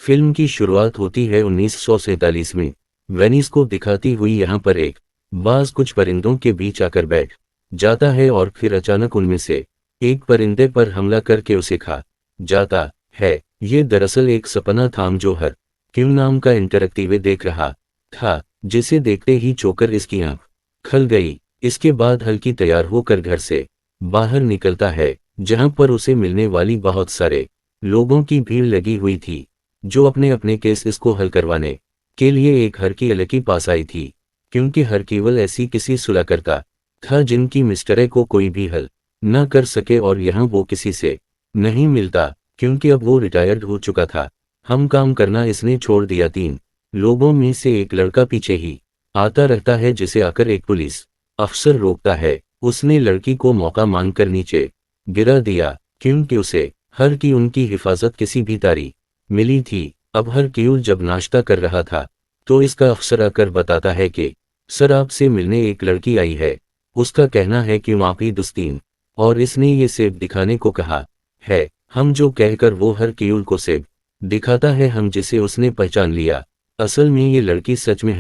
Film की शुरुआत होती है 1947 में। वेनिस को दिखाती हुई यहाँ पर एक बाज कुछ परिंदों के बीच आकर बैठ जाता है और फिर अचानक उनमें से एक परिंदे पर हमला करके उसे खा जाता है। ये दरअसल एक सपना था जो हर क्यों नाम का इंटरैक्टिव देख रहा था, जिसे देखते ही चौंकर इसकी आंख खल गई। इसके बाद हल्की तैयार होकर घर से बाहर निकलता है, जहां पर उसे मिलने वाली बहुत सारे लोगों की भीड़ लगी हुई थी, जो अपने अपने केस इसको हल करवाने के लिए एक हरकी के पास आई थी, क्योंकि हर केवल ऐसी किसी सुलह करता था जिनकी मिस्टर ए को कोई भी हल न कर सके, और यहाँ वो किसी से नहीं मिलता क्योंकि अब वो रिटायर्ड हो चुका था। हम काम करना इसने छोड़ दिया। 3 लोगों में से एक लड़का पीछे ही आता रहता है, जिसे आकर एक पुलिस अफसर रोकता है। उसने लड़की को मौका मांगकर नीचे गिरा दिया, क्योंकि उसे हर की उनकी हिफाजत किसी भी तारी मिली थी। अब हर क्यूल जब नाश्ता कर रहा था तो इसका अफसर आकर बताता है कि सर, आपसे मिलने एक लड़की आई है। उसका कहना है कि आप ही दुस्तीन, और इसने ये सेब दिखाने को कहा है। हम जो कहकर वो हर क्यूल को सेब दिखाता है, हम जिसे उसने पहचान लिया। असल में ये लड़की सच में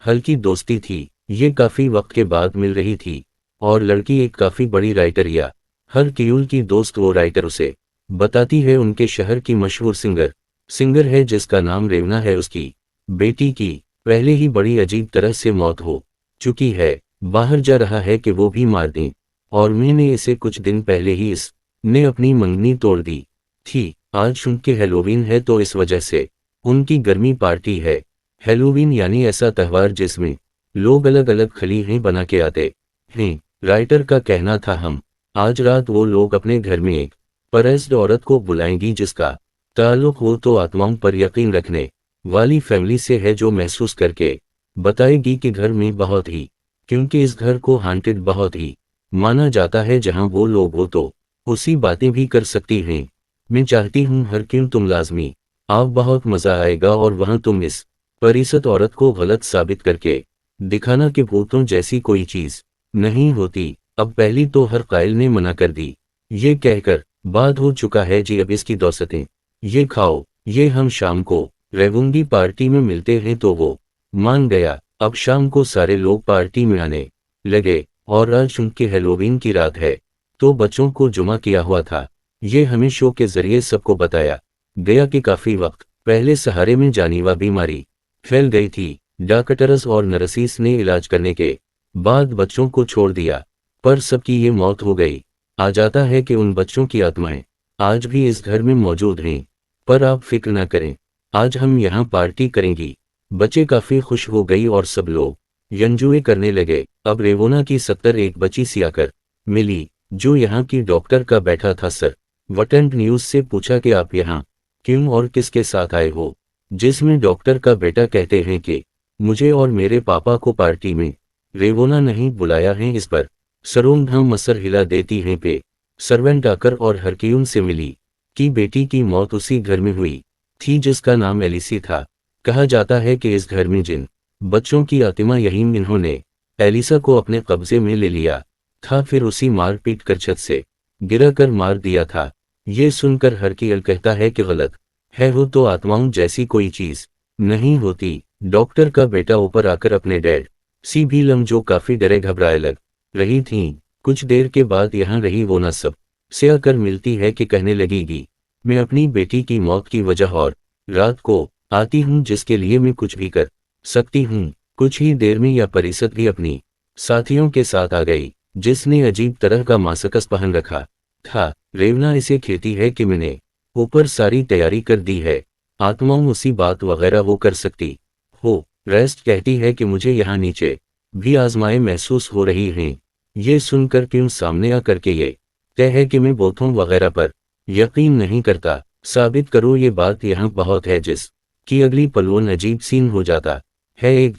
हल्की दोस्ती थी। ये काफी वक्त के बाद मिल रही थी, और लड़की एक काफी बड़ी राइटर या हर क्यूल की दोस्त वो राइटर उसे बताती है उनके शहर की मशहूर सिंगर है, जिसका नाम रेवना है। उसकी बेटी की पहले ही बड़ी अजीब तरह से मौत हो चुकी है। बाहर जा रहा है कि वो भी मार दें, और मैंने इसे कुछ दिन पहले ही इसने अपनी मंगनी तोड़ दी थी। आज चूंकि हैलोवीन है तो इस वजह से उनकी गर्मी पार्टी है। हैलोवीन यानी ऐसा त्यौहार जिसमें लोग अलग अलग खलीहें बना के आते हैं। राइटर का कहना था, हम आज रात वो लोग अपने घर में एक परस्ड औरत को बुलाएंगी जिसका ताल्लुक हो तो आत्माओं पर यकीन रखने वाली फैमिली से है, जो महसूस करके बताएगी कि घर में बहुत ही, क्योंकि इस घर को हांटेड बहुत ही माना जाता है। जहां वो लोग हो तो उसी बातें भी कर सकती हैं। मैं चाहती हूँ हर क्यों तुम लाजमी आप, बहुत मजा आएगा, और वहां तुम इस परिसत औरत को गलत साबित करके दिखाना कि भूतों जैसी कोई चीज नहीं होती। अब पहली तो हर कायल ने मना कर दी। ये कहकर बाद हो चुका है जी, अब इसकी दौसतें ये खाओ, ये हम शाम को रेवुंगी पार्टी में मिलते हैं। तो वो मान गया। अब शाम को सारे लोग पार्टी में आने लगे, और आज चूंकि हैलोवीन की रात है तो बच्चों को जुमा किया हुआ था। ये हमें शो के जरिए सबको बताया गया कि काफी वक्त पहले सहारे में जानीवा बीमारी फैल गई थी। डॉक्टर्स और नर्सिस ने इलाज करने के बाद बच्चों को छोड़ दिया, पर सबकी ये मौत हो गई। आ जाता है कि उन बच्चों की आत्माएं आज भी इस घर में मौजूद हैं, पर आप फिक्र ना करें, आज हम यहाँ पार्टी करेंगी। बच्चे काफी खुश हो गई और सब लोग एंजॉय करने लगे। अब रेवोना की 71 बच्ची सी आकर मिली, जो यहाँ की डॉक्टर का बैठा था। सर वटंट न्यूज से पूछा कि आप यहाँ क्यों और किसके साथ आए हो, जिसमें डॉक्टर का बेटा कहते हैं कि मुझे और मेरे पापा को पार्टी में रेवोना नहीं बुलाया है। इस पर सरोंधा मसर हिला देती हैं पे सर्वेंट आकर और हरक्यून से मिली कि बेटी की मौत उसी घर में हुई थी जिसका नाम एलिसी था। कहा जाता है कि इस घर में जिन बच्चों की आत्मा यही इन्होंने एलिसा को अपने कब्जे में ले लिया था, फिर उसी मारपीट कर छत से गिरा कर मार दिया था। ये सुनकर हरकियल कहता है कि गलत है, वो तो आत्माओं जैसी कोई चीज नहीं होती। डॉक्टर का बेटा ऊपर आकर अपने डैड सी भी लम, जो काफी डरे घबराए लग रही थीं, कुछ देर के बाद यहाँ रही वो न सब से आकर मिलती है कि कहने लगेगी, मैं अपनी बेटी की मौत की वजह और रात को आती हूँ जिसके लिए मैं कुछ भी कर सकती हूँ। कुछ ही देर में यह परिषद भी अपनी साथियों के साथ आ गई, जिसने अजीब तरह का मास्क पहन रखा था। रेवना इसे कहती है कि मैंने ऊपर सारी तैयारी कर दी है, आत्माओं उसी बात वगैरह वो कर सकती हो। रेस्ट कहती है कि मुझे यहाँ नीचे भी आजमाएं महसूस हो रही हैं। ये सुनकर क्यों सामने आकर के ये तय है कि मैं बोथों वगैरह पर यकीन नहीं करता, साबित करो ये बात यहाँ बहुत है। जिस की अगली पलवन अजीब सीन हो जाता है, एक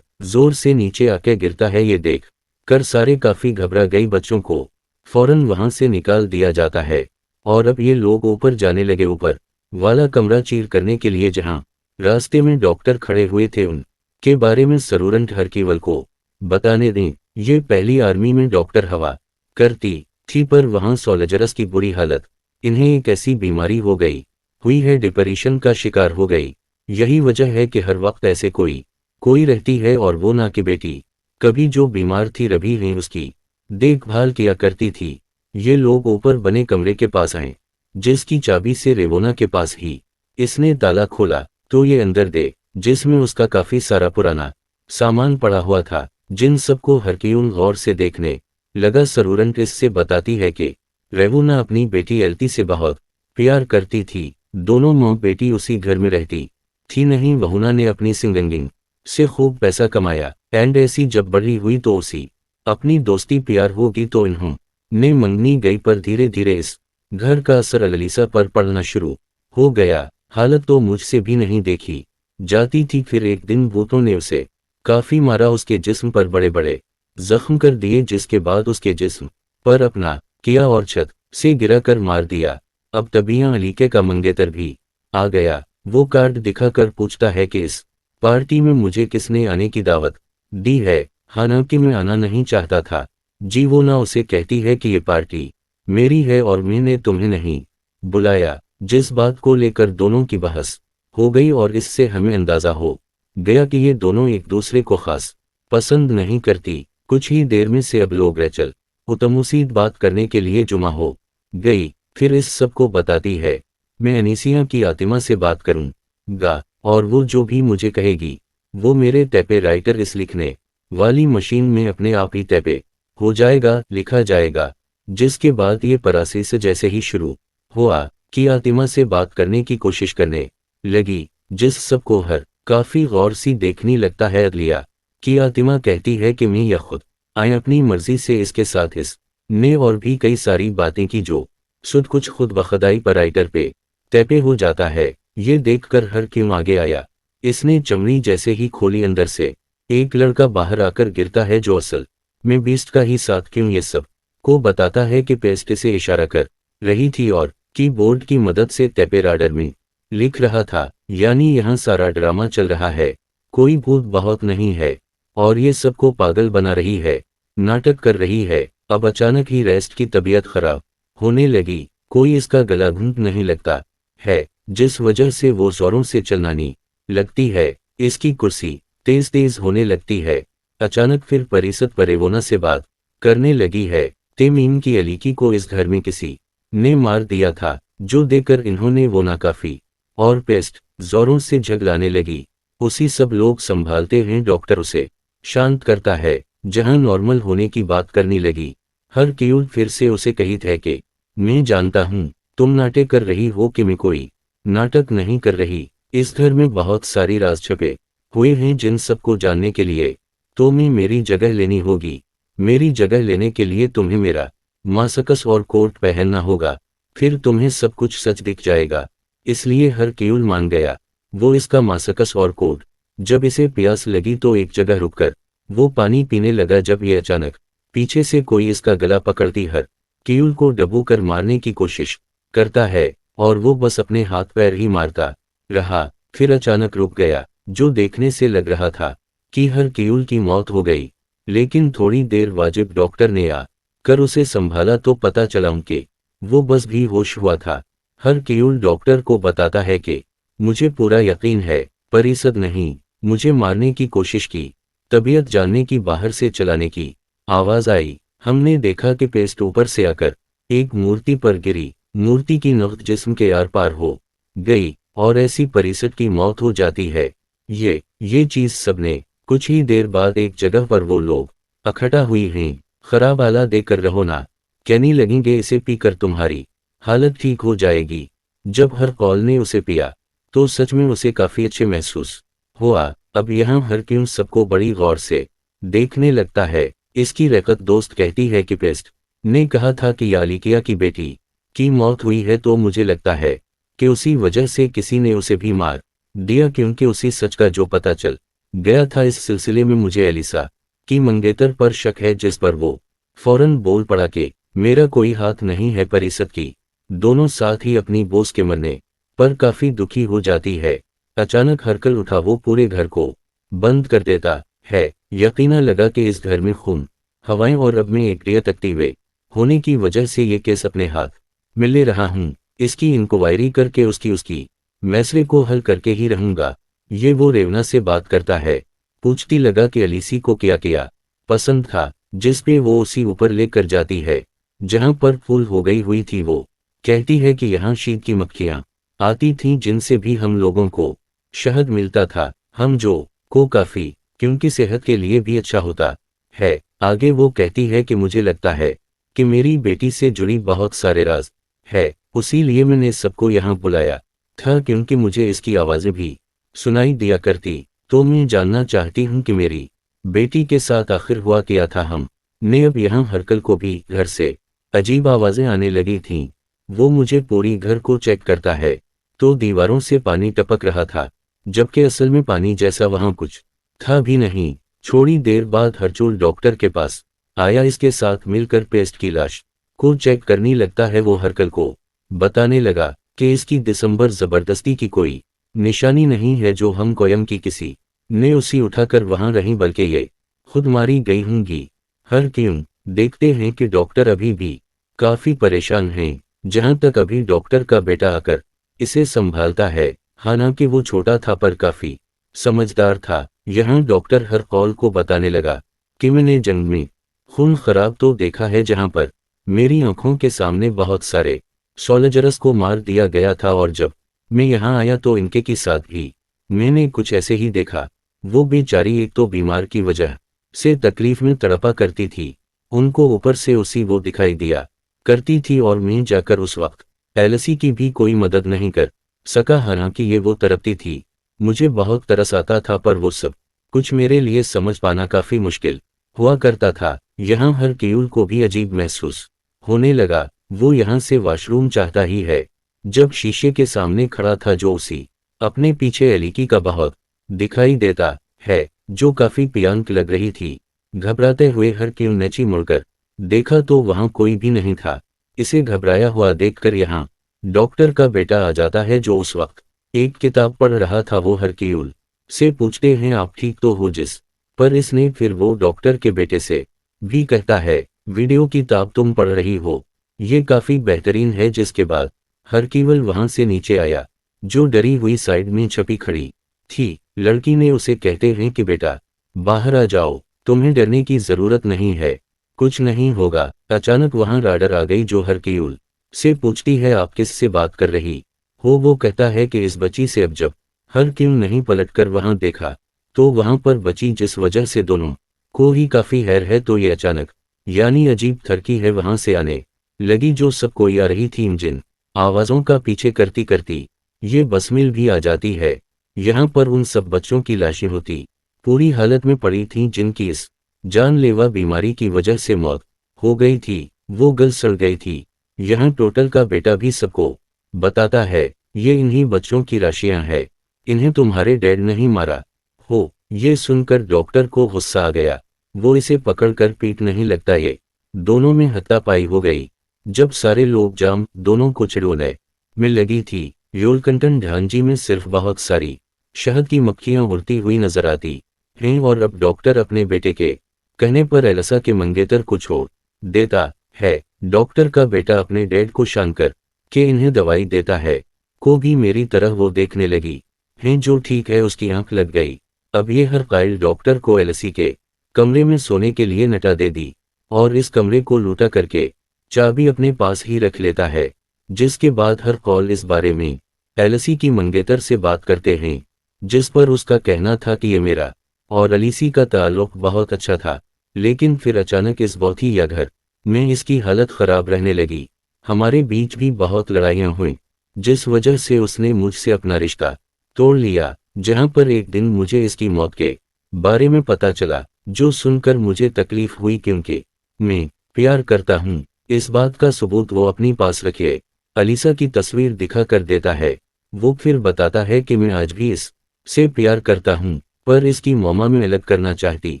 जोर से नीचे आके गिरता है। ये देख कर सारे काफी घबरा गई बच्चों को फौरन वहां से निकाल दिया जाता है, और अब ये लोग ऊपर जाने लगे, ऊपर वाला कमरा चीर करने के लिए। जहां रास्ते में डॉक्टर खड़े हुए थे उनके बारे में सरूरंट हरकीवल को बताने दें। ये पहली आर्मी में डॉक्टर हवा करती थी, पर वहां सोल्जर्स की बुरी हालत, इन्हें एक ऐसी बीमारी हो गई हुई है, डिप्रेशन का शिकार हो गई। यही वजह है कि हर वक्त ऐसे कोई रहती है, और वो ना कि बेटी। कभी जो बीमार थी रवि ने उसकी देखभाल किया करती थी। ये लोग ऊपर बने कमरे के पास आए, जिसकी चाबी से रेवोना के पास ही इसने ताला खोला तो ये अंदर दे, जिसमें उसका काफी सारा पुराना सामान पड़ा हुआ था। जिन सबको हरक्यूल गौर से देखने लगा। सरूरन इससे बताती है कि रेवोना अपनी बेटी एल्ती से बहुत प्यार करती थी। दोनों माँ बेटी उसी घर में रहती थी। नहीं, वहुना ने अपनी सिंगिंग से खूब पैसा कमाया, एंड ऐसी जब बड़ी हुई तो उसी अपनी दोस्ती प्यार होगी तो इन्होंने मंगनी गई। पर धीरे धीरे इस घर का असर अलीसा पर पड़ना शुरू हो गया। हालत तो मुझसे भी नहीं देखी जाती थी। फिर एक दिन भूतों ने उसे काफी मारा, उसके जिस्म पर बड़े बड़े जख्म कर दिए, जिसके बाद उसके जिस्म पर अपना किया और छत से गिरा कर मार दिया। अब तबियां अलीके का मंगेतर भी आ गया। वो कार्ड दिखाकर पूछता है कि इस पार्टी में मुझे किसने आने की दावत दी है। हालांकि मैं आना नहीं चाहता था। जीवोना उसे कहती है कि ये पार्टी मेरी है और मैंने तुम्हें नहीं बुलाया। जिस बात को लेकर दोनों की बहस हो गई, और इससे हमें अंदाजा हो गया कि ये दोनों एक दूसरे को खास पसंद नहीं करती। कुछ ही देर में से अब लोग रेचल उतमुसीद बात करने के लिए जुमा हो गई। फिर इस सब को बताती है, मैं अनीसिया की आतिमा से बात करूंगा, और वो जो भी मुझे कहेगी वो मेरे टैपे राइटर इस लिखने वाली मशीन में अपने आप ही टैपे हो जाएगा, लिखा जाएगा। जिसके बाद ये परासिस जैसे ही शुरू हुआ कि आतिमा से बात करने की कोशिश करने लगी, जिस सबको हर काफी गौर सी देखने लगता है। अगलिया कि आतिमा कहती है कि मैं या खुद आए अपनी मर्जी से इसके साथ इस ने और भी कई सारी बातें की जो सुध कुछ खुद बखदाई पर राइटर पे तैपे हो जाता है। ये देखकर हर क्यों आगे आया। इसने चमड़ी जैसे ही खोली, अंदर से एक लड़का बाहर आकर गिरता है, जो असल में बीस्ट का ही साथ क्यों ये सब को बताता है कि पेस्ट से इशारा कर रही थी और कीबोर्ड की मदद से टैपे राडर में लिख रहा था। यानी यहाँ सारा ड्रामा चल रहा है, कोई भूत बहुत नहीं है और ये सबको पागल बना रही है, नाटक कर रही है। अब अचानक ही रेस्ट की तबीयत खराब होने लगी। कोई इसका गला घूंट नहीं लगता है, जिस वजह से वो जोरों से चलनानी लगती है। इसकी कुर्सी तेज तेज होने लगती है। अचानक फिर परिसत परेवोना से बात करने लगी है। तेमीम की अलीकी को इस घर में किसी ने मार दिया था, जो देकर इन्होंने वो नाकाफी और पेस्ट जोरों से झगड़ाने लगी। उसी सब लोग संभालते हैं। डॉक्टर उसे शांत करता है। जहां नॉर्मल होने की बात करने लगी, हरक्यूल फिर से उसे कही है कि मैं जानता हूं तुम नाटक कर रही हो कि मैं कोई नाटक नहीं कर रही। इस घर में बहुत सारी राज छुपे हुए हैं, जिन सबको जानने के लिए तुम्हें मेरी जगह लेनी होगी। मेरी जगह लेने के लिए तुम्हें मेरा मास्क और कोट पहनना होगा, फिर तुम्हें सब कुछ सच दिख जाएगा। इसलिए हरक्यूल मान गया। वो इसका मास्क और कोट जब इसे प्यास लगी तो एक जगह रुककर वो पानी पीने लगा। जब ये अचानक पीछे से कोई इसका गला पकड़ती हरक्यूल को दबो कर मारने की कोशिश करता है, और वो बस अपने हाथ पैर ही मारता रहा। फिर अचानक रुक गया, जो देखने से लग रहा था कि हरक्यूल की मौत हो गई। लेकिन थोड़ी देर वाजिब डॉक्टर ने आकर उसे संभाला तो पता चला उनके वो बस भी होश हुआ था। हरक्यूल डॉक्टर को बताता है कि मुझे पूरा यकीन है परिसद नहीं मुझे मारने की कोशिश की। तबीयत जानने की बाहर से चलाने की आवाज आई। हमने देखा कि पेस्ट ऊपर से आकर एक मूर्ति पर गिरी। मूर्ति की नख्त जिस्म के आर पार हो गई और ऐसी परिसद की मौत हो जाती है। ये चीज सबने कुछ ही देर बाद एक जगह पर वो लोग इकट्ठा हुई हैं। खराब आला देकर रहो ना, कहने लगेंगे इसे पीकर तुम्हारी हालत ठीक हो जाएगी। जब हर कॉल ने उसे पिया तो सच में उसे काफी अच्छे महसूस हुआ। अब यहाँ हरक्यूल सबको बड़ी गौर से देखने लगता है। इसकी रकत दोस्त कहती है कि पेस्ट ने कहा था कि यालिकिया की बेटी की मौत हुई है, तो मुझे लगता है कि उसी वजह से किसी ने उसे भी मार दिया, क्योंकि उसी सच का जो पता चल गया था। इस सिलसिले में मुझे एलिसा की मंगेतर पर शक है, जिस पर वो फौरन बोल पड़ा कि मेरा कोई हाथ नहीं है। परिसद की दोनों साथ ही अपनी बोस के मरने पर काफी दुखी हो जाती है। अचानक हरकल उठा, वो पूरे घर को बंद कर देता है। यकीना लगा कि इस घर में खून हवाएं और अब मैं एक तकतीवे होने की वजह से ये केस अपने हाथ में ले रहा हूं। इसकी इंक्वायरी करके उसकी मैसरे को हल करके ही रहूंगा। ये वो रेवना से बात करता है, पूछती लगा कि अलीसी को क्या क्या पसंद था, जिस पे वो उसी ऊपर लेकर जाती है जहां पर फूल हो गई हुई थी। वो कहती है कि यहाँ शीत की मक्खियां आती थीं जिनसे भी हम लोगों को शहद मिलता था, हम जो को काफी क्योंकि सेहत के लिए भी अच्छा होता है। आगे वो कहती है कि मुझे लगता है कि मेरी बेटी से जुड़ी बहुत सारे राज है, उसी लिए मैंने सबको यहाँ बुलाया था क्योंकि मुझे इसकी आवाजें भी सुनाई दिया करती। तो मैं जानना चाहती हूँ कि मेरी बेटी के साथ आखिर हुआ क्या था। हम ने अब यहाँ हरकल को भी घर से अजीब आवाजें आने लगी थीं। वो मुझे पूरी घर को चेक करता है तो दीवारों से पानी टपक रहा था, जबकि असल में पानी जैसा वहां कुछ था भी नहीं। थोड़ी देर बाद हरचूल डॉक्टर के पास आया, इसके साथ मिलकर पेस्ट की लाश को चेक करने लगता है। वो हरकल को बताने लगा कि इसकी दिसंबर जबरदस्ती की कोई निशानी नहीं है जो हम कोयम की किसी ने उसी उठाकर वहां रही, बल्कि ये खुद मारी गई होंगी। हर क्यों देखते हैं कि डॉक्टर अभी भी काफी परेशान हैं, जहां तक अभी डॉक्टर का बेटा आकर इसे संभालता है। हालांकि वो छोटा था पर काफी समझदार था। यहाँ डॉक्टर हर कौल को बताने लगा कि मैंने जंग में खून खराब तो देखा है, जहां पर मेरी आंखों के सामने बहुत सारे सोल्जर्स को मार दिया गया था, और जब मैं यहाँ आया तो इनके के साथ भी मैंने कुछ ऐसे ही देखा। वो बेचारी एक तो बीमार की वजह से तकलीफ में तड़पा करती थी, उनको ऊपर से उसी वो दिखाई दिया करती थी, और मैं जाकर उस वक्त एलसी की भी कोई मदद नहीं कर सका। हालांकि ये वो तड़पती थी, मुझे बहुत तरस आता था, पर वो सब कुछ मेरे लिए समझ पाना काफी मुश्किल हुआ करता था। यहाँ हर क्यूल को भी अजीब महसूस होने लगा। वो यहाँ से वॉशरूम चाहता ही है, जब शीशे के सामने खड़ा था जो उसी अपने पीछे एलिकी का बहुत दिखाई देता है, जो काफी पियांक लग रही थी। घबराते हुए हर क्यूल नेची मुड़कर देखा तो वहां कोई भी नहीं था। इसे घबराया हुआ देखकर यहाँ डॉक्टर का बेटा आ जाता है, जो उस वक्त एक किताब पढ़ रहा था। वो हरक्यूल से पूछते हैं, आप ठीक तो हो? जिस पर इसने फिर वो डॉक्टर के बेटे से भी कहता है, वीडियो किताब तुम पढ़ रही हो, ये काफी बेहतरीन है। जिसके बाद हरक्यूल वहां से नीचे आया, जो डरी हुई साइड में छपी खड़ी थी। लड़की ने उसे कहते हैं कि बेटा बाहर आ जाओ, तुम्हें डरने की जरूरत नहीं है, कुछ नहीं होगा। अचानक वहां राडर आ गई, जो हरक्यूल से पूछती है, आप किससे बात कर रही हो? वो कहता है कि इस बच्ची से। अब जब हरक्यूल नहीं पलटकर वहां देखा तो वहां पर बची, जिस वजह से दोनों को ही काफी हैर है। तो ये अचानक यानी अजीब थरकी है वहां से आने लगी, जो सब कोई आ रही थी। जिन आवाजों का पीछे करती करती ये बसमिल भी आ जाती है। यहाँ पर उन सब बच्चों की लाशें होती पूरी हालत में पड़ी थीं, जिनकी इस जानलेवा बीमारी की वजह से मौत हो गई थी। वो गल सड़ गई थी। यहाँ टोटल का बेटा भी सबको बताता है, ये इन्हीं बच्चों की राशियां हैं, इन्हें तुम्हारे डैड नहीं मारा हो। ये सुनकर डॉक्टर को गुस्सा आ गया, वो इसे पकड़कर पीट नहीं लगता। ये दोनों में हाथापाई हो गई। जब सारे लोग जाम दोनों को चिढ़ोने में लगी थी, योलकंटन ढांजी में सिर्फ बहुत सारी शहद की मक्खियां उड़ती हुई नजर आती हैं। और अब डॉक्टर अपने बेटे के कहने पर एलिसा के मंगेतर को छोड़ देता है। डॉक्टर का बेटा अपने डैड को शानकर के इन्हें दवाई देता है को भी मेरी तरह वो देखने लगी हैं, जो ठीक है। उसकी आंख लग गई। अब ये हर कायल डॉक्टर को एलिसी के कमरे में सोने के लिए नटा दे दी, और इस कमरे को लूटा करके चाबी अपने पास ही रख लेता है। जिसके बाद हर कॉल इस बारे में एलिसी की मंगेतर से बात करते हैं, जिस पर उसका कहना था कि ये मेरा और अलीसी का ताल्लुक बहुत अच्छा था, लेकिन फिर अचानक इस बौथी या घर में इसकी हालत खराब रहने लगी। हमारे बीच भी बहुत लड़ाइयां हुई, जिस वजह से उसने मुझसे अपना रिश्ता तोड़ लिया। जहां पर एक दिन मुझे इसकी मौत के बारे में पता चला, जो सुनकर मुझे तकलीफ हुई, क्योंकि मैं प्यार करता हूं। इस बात का सबूत वो अपनी पास रखे अलीसा की तस्वीर दिखा कर देता है। वो फिर बताता है कि मैं आज भी इस से प्यार करता हूं, पर इसकी मौमा में अलग करना चाहती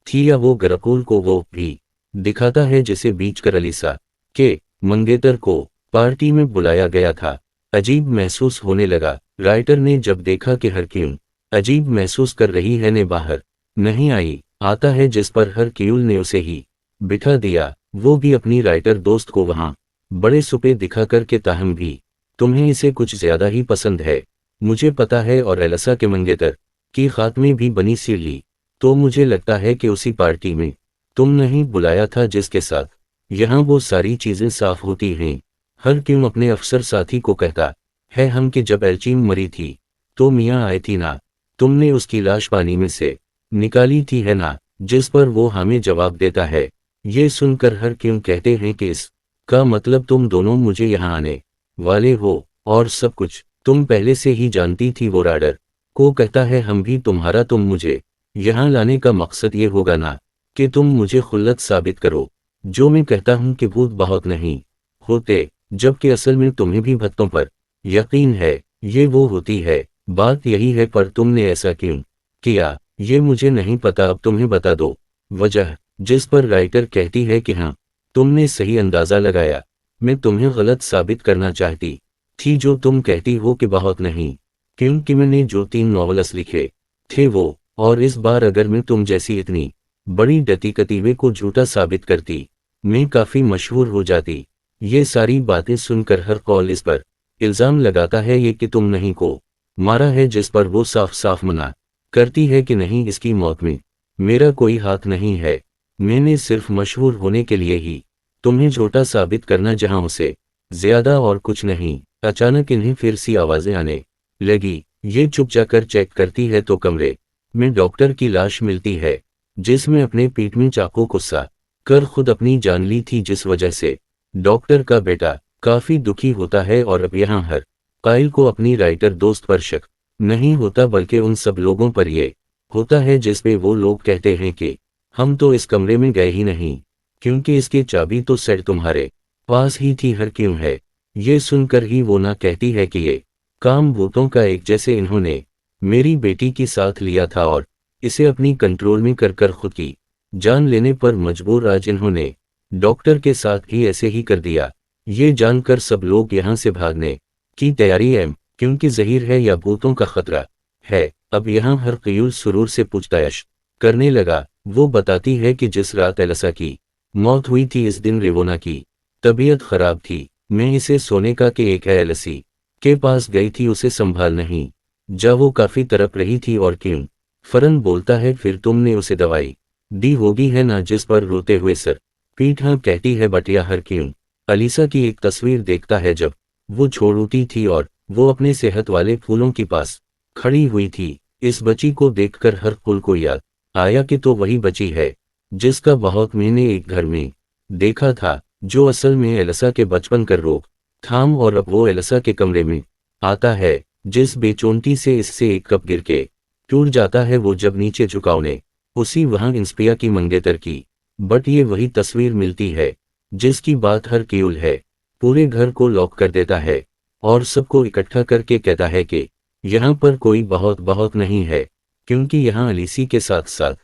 थी। या वो गरकुल को वो भी दिखाता है, जिसे बीच कर अलीसा के मंगेतर को पार्टी में बुलाया गया था। अजीब महसूस होने लगा। राइटर ने जब देखा कि हरक्यूल अजीब महसूस कर रही है, ने बाहर नहीं आई आता है, जिस पर हरक्यूल ने उसे ही बिठा दिया। वो भी अपनी राइटर दोस्त को वहां बड़े सुपे दिखा कर के ताहम भी तुम्हें इसे कुछ ज्यादा ही पसंद है, मुझे पता है। और एलिसा के मंगेतर की खात्मे भी बनी सीढ़ी, तो मुझे लगता है कि उसी पार्टी में तुमने ही बुलाया था जिसके साथ यहाँ वो सारी चीजें साफ होती हैं। हर क्यों अपने अफसर साथी को कहता है हम कि जब एल्चीम मरी थी तो मियाँ आए थी ना, तुमने उसकी लाश पानी में से निकाली थी है ना, जिस पर वो हमें जवाब देता है। ये सुनकर हर क्यों कहते हैं कि इस का मतलब तुम दोनों मुझे यहाँ आने वाले हो और सब कुछ तुम पहले से ही जानती थी। वो राडर को कहता है हम भी तुम्हारा, तुम मुझे यहाँ लाने का मकसद ये होगा ना कि तुम मुझे खुल्लत साबित करो। जो मैं कहता हूँ कि भूत बहुत नहीं होते, जबकि असल में तुम्हें भी भक्तों पर यकीन है, ये वो होती है। बात यही है, पर तुमने ऐसा क्यों किया ये मुझे नहीं पता। अब तुम्हें बता दो वजह, जिस पर राइटर कहती है कि हाँ तुमने सही अंदाजा लगाया, मैं तुम्हें गलत साबित करना चाहती थी जो तुम कहती हो कि बहुत नहीं, क्योंकि मैंने जो 3 नॉवेल्स लिखे थे वो, और इस बार अगर मैं तुम जैसी इतनी बड़ी डतीकतीवे को झूठा साबित करती, मैं काफी मशहूर हो जाती। ये सारी बातें सुनकर हर कॉल इस पर इल्जाम लगाता है ये कि तुम नहीं को मारा है, जिस पर वो साफ साफ मना करती है कि नहीं, इसकी मौत में मेरा कोई हाथ नहीं है, मैंने सिर्फ मशहूर होने के लिए ही तुम्हें झूठा साबित करना जहां उसे ज्यादा और कुछ नहीं। अचानक इन्हें फिर सी आवाजें आने लगी। ये चुप जाकर चेक करती है तो कमरे में डॉक्टर की लाश मिलती है, जिसमें अपने पेट में चाकू गुस्सा कर खुद अपनी जान ली थी, जिस वजह से डॉक्टर का बेटा काफी दुखी होता है। और अब यहाँ हर काइल को अपनी राइटर दोस्त पर शक नहीं होता, बल्कि उन सब लोगों पर ये होता है जिस पे वो लोग कहते हैं कि हम तो इस कमरे में गए ही नहीं, क्योंकि इसकी चाबी तो सेट तुम्हारे पास ही थी। हर क्यों है ये सुनकर ही वो ना कहती है कि ये काम भूतों का एक जैसे इन्होंने मेरी बेटी की साथ लिया था और इसे अपनी कंट्रोल में कर खुद की जान लेने पर मजबूर आज इन्होंने डॉक्टर के साथ ही ऐसे ही कर दिया। ये जानकर सब लोग यहाँ से भागने की तैयारी है, क्योंकि जहीर है या भूतों का खतरा है। अब यहाँ हर कयूल सुरूर से पूछताछ करने लगा। वो बताती है कि जिस रात एलिसा की मौत हुई थी इस दिन रेवोना की तबीयत खराब थी। मैं इसे सोने का कि एक है एलिसी के पास गई थी उसे संभाल नहीं जा, वो काफी तड़प रही थी। और क्यों फरन बोलता है फिर तुमने उसे दवाई दी होगी है ना, जिस पर रोते हुए सर पीठ हाँ कहती है बटिया। हर क्यों अलीसा की एक तस्वीर देखता है जब वो छोड़ती थी और वो अपने सेहत वाले फूलों के पास खड़ी हुई थी। इस बच्ची को देखकर हर फूल को याद आया कि तो वही बच्ची है जिसका बहुत मैंने एक घर में देखा था, जो असल में एलिसा के बचपन कर रोक थाम। और अब वो एलिसा के कमरे में आता है, जिस बेचोंटी से इससे एक कप गिर के टूट जाता है। वो जब नीचे झुकावने उसी वहां इंस्पिया की मंगेतर की, बट ये वही तस्वीर मिलती है जिसकी बात हर क्यूल है। पूरे घर को लॉक कर देता है और सबको इकट्ठा करके कहता है कि यहाँ पर कोई बहुत बहुत नहीं है, क्योंकि यहाँ अलीसी के साथ साथ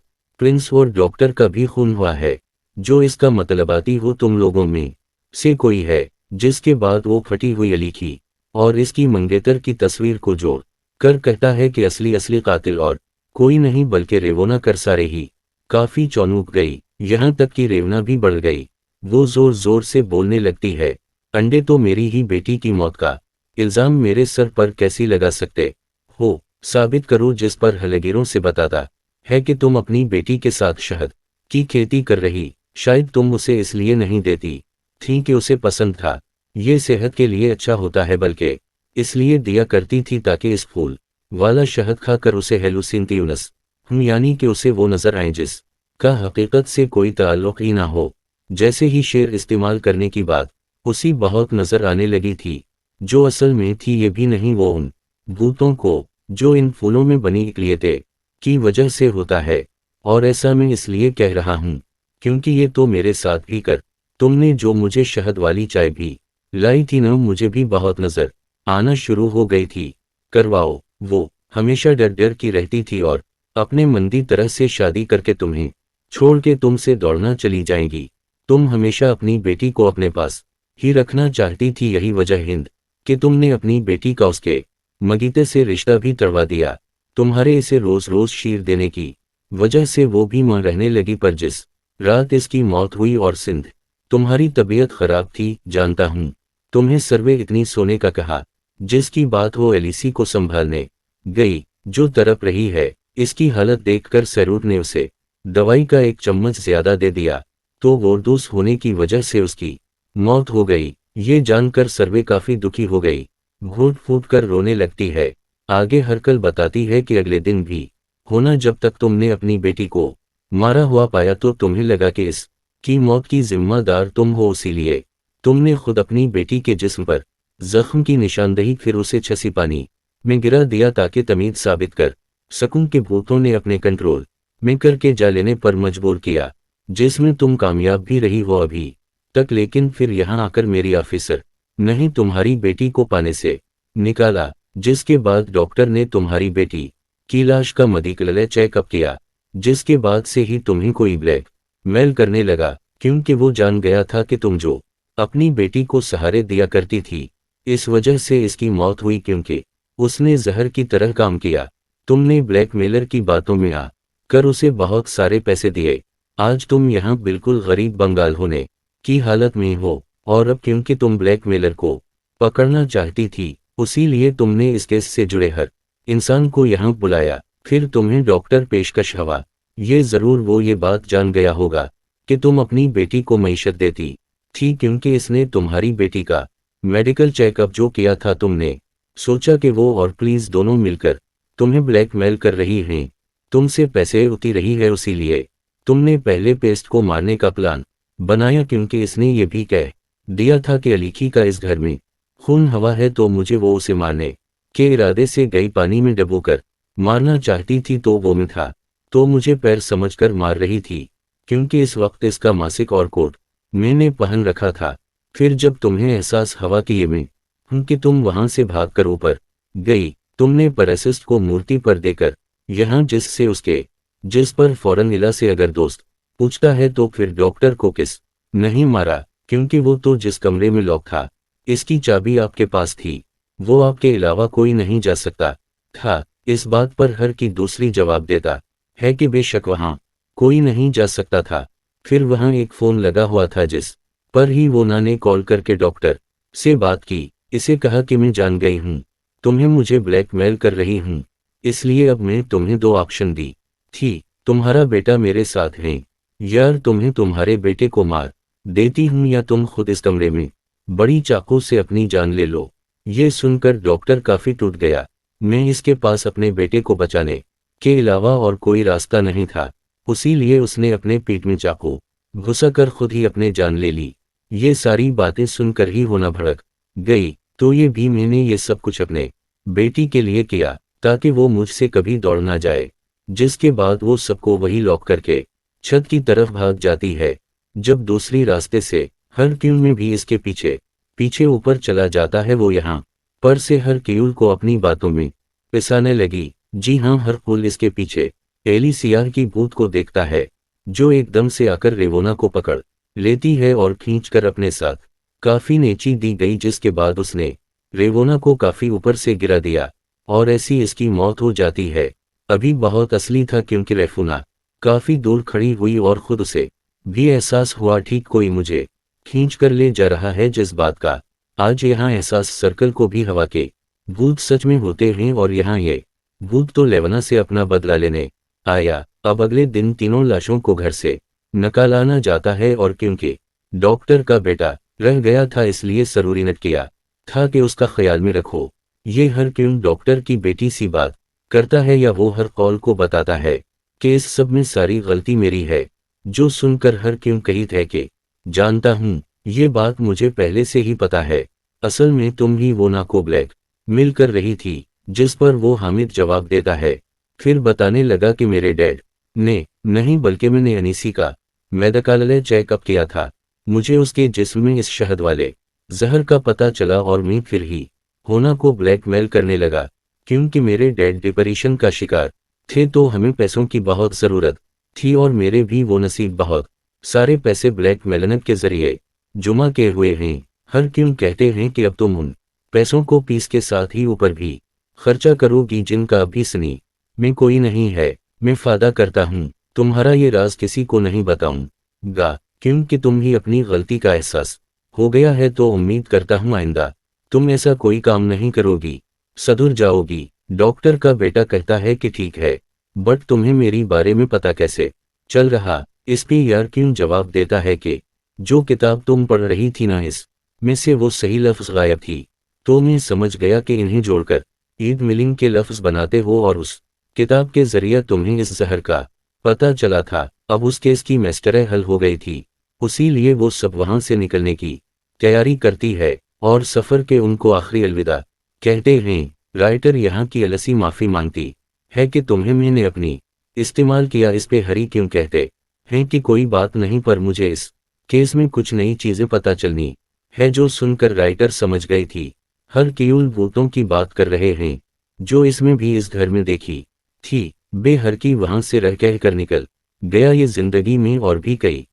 प्रिंस और डॉक्टर का भी खून हुआ है, जो इसका मतलब आती हो तुम लोगों में से कोई है। जिसके बाद वो फटी हुई अली की और इसकी मंगेतर की तस्वीर को जोड़ कर कहता है कि असली कातिल और कोई नहीं बल्कि रेवोना कर। सारे ही काफी चौंक गई, यहाँ तक कि रेवना भी बढ़ गई। वो जोर जोर से बोलने लगती है, अंडे तो मेरी ही बेटी की मौत का इल्जाम मेरे सर पर कैसी लगा सकते हो, साबित करो। जिस पर हलगीरों से बताता है कि तुम अपनी बेटी के साथ शहद की खेती कर रही, शायद तुम उसे इसलिए नहीं देती थी कि उसे पसंद था, ये सेहत के लिए अच्छा होता है, बल्कि इसलिए दिया करती थी ताकि इस फूल वाला शहद खाकर उसे हेलुसिनट्यूनस यानी कि उसे वो नजर आए जिस का हकीकत से कोई ताल्लुक ही ना हो। जैसे ही शेर इस्तेमाल करने की बात उसी बहुत नजर आने लगी थी, जो असल में थी ये भी नहीं, वो उन भूतों को जो इन फूलों में बनी इकलियते की वजह से होता है। और ऐसा मैं इसलिए कह रहा हूँ क्योंकि ये तो मेरे साथ भी कर तुमने जो मुझे शहद वाली चाय भी लाई थी न, मुझे भी बहुत नजर आना शुरू हो गई थी। करवाओ। वो हमेशा डर डर की रहती थी और अपने मंदी तरह से शादी करके तुम्हें छोड़ के तुमसे दौड़ना चली जाएगी। तुम हमेशा अपनी बेटी को अपने पास ही रखना चाहती थी, यही वजह हिंद कि तुमने अपनी बेटी का उसके मगीते से रिश्ता भी तड़वा दिया। तुम्हारे इसे रोज रोज शीर देने की वजह से वो भी मां रहने लगी, पर जिस रात इसकी मौत हुई और सिंध तुम्हारी तबीयत खराब थी, जानता हूँ तुम्हें सर्वे इतनी सोने का कहा, जिसकी बात वो एलिसी को संभालने गई, जो तड़प रही है। इसकी हालत देखकर सरूर ने उसे दवाई का एक चम्मच ज्यादा दे दिया, तो ओवरडोज होने की वजह से उसकी मौत हो गई। ये जानकर सर्वे काफी दुखी हो गई, घूट फूट कर रोने लगती है। आगे हरकल बताती है कि अगले दिन भी होना, जब तक तुमने अपनी बेटी को मारा हुआ पाया तो तुम्हें लगा कि इस की मौत की जिम्मेदार तुम हो, इसीलिए तुमने खुद अपनी बेटी के जिस्म पर जख्म की निशानदेही फिर उसे छसी पानी में गिरा दिया, ताकि तमीज साबित कर सकूं कि भूतों ने अपने कंट्रोल में करके जा लेने पर मजबूर किया, जिसमें तुम कामयाब भी रही हो अभी तक। लेकिन फिर यहाँ आकर मेरी ऑफिसर नहीं तुम्हारी बेटी को पाने से निकाला, जिसके बाद डॉक्टर ने तुम्हारी बेटी की लाश का मेडिकल चेकअप किया, जिसके बाद से ही तुम्हें कोई ब्लैक मेल करने लगा, क्योंकि वो जान गया था कि तुम जो अपनी बेटी को सहारे दिया करती थी, इस वजह से इसकी मौत हुई, क्योंकि उसने जहर की तरह काम किया। तुमने ब्लैकमेलर की बातों में आ कर उसे बहुत सारे पैसे दिए। आज तुम यहाँ बिल्कुल गरीब बंगाल होने की हालत में हो, और अब क्योंकि तुम ब्लैकमेलर को पकड़ना चाहती थी, उसीलिए तुमने इस केस से जुड़े हर इंसान को यहाँ बुलाया। फिर तुम्हें डॉक्टर पेशकश हवा, ये जरूर वो ये बात जान गया होगा कि तुम अपनी बेटी को मईशत देती थी, क्योंकि इसने तुम्हारी बेटी का मेडिकल चेकअप जो किया था, तुमने सोचा कि वो और प्लीज दोनों मिलकर तुम्हें ब्लैकमेल कर रही हैं, तुमसे पैसे उती रही है, उसीलिए तुमने पहले पेस्ट को मारने का प्लान बनाया, क्योंकि इसने ये भी कह दिया था कि अलीखी का इस घर में खून हवा है, तो मुझे वो उसे मारने के इरादे से गई पानी में डुबोकर मारना चाहती थी, तो वो मैं था तो मुझे पैर समझकर मार रही थी, क्योंकि इस वक्त इसका मासिक और कोट मैंने पहन रखा था। फिर जब तुम्हें एहसास हवा कि ये मैं हूं कि तुम वहां से भागकर ऊपर गई, तुमने पैरासिस्ट को मूर्ति पर देकर यहाँ, जिससे उसके जिस पर फौरन इला से अगर दोस्त पूछता है तो फिर डॉक्टर को किस नहीं मारा, क्योंकि वो तो जिस कमरे में लॉक था, इसकी चाबी आपके पास थी, वो आपके अलावा कोई नहीं जा सकता था। इस बात पर हर की दूसरी जवाब देता है कि बेशक वहां कोई नहीं जा सकता था। फिर वहां एक फोन लगा हुआ था, जिस पर ही वो ना ने कॉल करके डॉक्टर से बात की, इसे कहा कि मैं जान गई हूं तुम्हें मुझे ब्लैकमेल कर रही हूं, इसलिए अब मैं तुम्हें दो ऑप्शन दी थी, तुम्हारा बेटा मेरे साथ है, यार तुम्हें तुम्हारे बेटे को मार देती हूं, या तुम खुद इस कमरे में बड़ी चाकू से अपनी जान ले लो। ये सुनकर डॉक्टर काफी टूट गया। मैं इसके पास अपने बेटे को बचाने के अलावा और कोई रास्ता नहीं था, उसीलिए उसने अपने पेट में चाकू घुसाकर खुद ही अपने जान ले ली। ये सारी बातें सुनकर ही होना भड़क गई, तो ये भी मैंने ये सब कुछ अपने बेटी के लिए किया, ताकि वो मुझसे कभी दौड़ ना जाए। जिसके बाद वो सबको वही लॉक करके छत की तरफ भाग जाती है। जब दूसरी रास्ते से हरक्यूल में भी इसके पीछे पीछे ऊपर चला जाता है, वो यहाँ पर से हरक्यूल को अपनी बातों में पिसाने लगी। जी हाँ, हरक्यूल इसके पीछे एलिसियार की भूत को देखता है, जो एकदम से आकर रेवोना को पकड़ लेती है और खींचकर अपने साथ काफी नीची दी गई, जिसके बाद उसने रेवोना को काफी ऊपर से गिरा दिया और ऐसी इसकी मौत हो जाती है। अभी बहुत असली था, क्योंकि रेफोना काफी दूर खड़ी हुई और खुद उसे भी एहसास हुआ ठीक कोई मुझे खींच कर ले जा रहा है, जिस बात का आज यहाँ एहसास सर्कल को भी हवा के भूत सच में होते हैं, और यहाँ ये भूत तो लेवना से अपना बदला लेने आया। अब अगले दिन तीनों लाशों को घर से निकालाना जाता है, और क्योंकि डॉक्टर का बेटा रह गया था, इसलिए जरूरी ने किया था कि उसका ख्याल में रखो। ये हर क्यों डॉक्टर की बेटी सी बात करता है, या वो हर कॉल को बताता है कि इस सब में सारी गलती मेरी है, जो सुनकर हर क्यों कही थे कि जानता हूँ, ये बात मुझे पहले से ही पता है, असल में तुम ही वो ना को ब्लैक मिल कर रही थी। जिस पर वो हामिद जवाब देता है, फिर बताने लगा कि मेरे डैड ने नहीं बल्कि मैंने अनीसी का मेडिकल चेकअप किया था, मुझे उसके जिस्म में इस शहद वाले जहर का पता चला, और मैं फिर ही होना को ब्लैकमेल करने लगा, क्योंकि मेरे डैड डिप्रेशन का शिकार थे, तो हमें पैसों की बहुत ज़रूरत थी, और मेरे भी वो नसीब बहुत सारे पैसे ब्लैक मेलनत के जरिए जुमा के हुए हैं। हर क्यों कहते हैं कि अब तुम उन पैसों को पीस के साथ ही ऊपर भी खर्चा करोगी, जिनका अभी सनी में कोई नहीं है। मैं वादा करता हूँ तुम्हारा ये राज किसी को नहीं बताऊंगा, क्योंकि तुम ही अपनी गलती का एहसास हो गया है तो उम्मीद करता हूँ आइंदा तुम ऐसा कोई काम नहीं करोगी, सधुर जाओगी। डॉक्टर का बेटा कहता है कि ठीक है, बट तुम्हें मेरी बारे में पता कैसे चल रहा? इस पे यार क्यों जवाब देता है कि जो किताब तुम पढ़ रही थी ना, इस में से वो सही लफ्ज़ गायब थी। तो मैं समझ गया कि इन्हें जोड़कर ईद मिलिंग के लफ्ज़ बनाते हो और उस किताब के जरिए तुम्हें इस जहर का पता चला था। अब उस केस की मैस्टरें हल हो गई थी, उसी लिए वो सब वहां से निकलने की तैयारी करती है और सफ़र के उनको आखिरी अलविदा कहते हैं। राइटर यहाँ की अलसी माफ़ी मांगती है कि तुम्हें मैंने अपनी इस्तेमाल किया, इस पे हरी क्यों कहते हैं कि कोई बात नहीं, पर मुझे इस केस में कुछ नई चीज़ें पता चलनी है। जो सुनकर राइटर समझ गई थी हर केवल भूतों की बात कर रहे हैं जो इसमें भी इस घर में देखी थी। बेहर की वहां से रह कहकर निकल गया। ये जिंदगी में और भी कई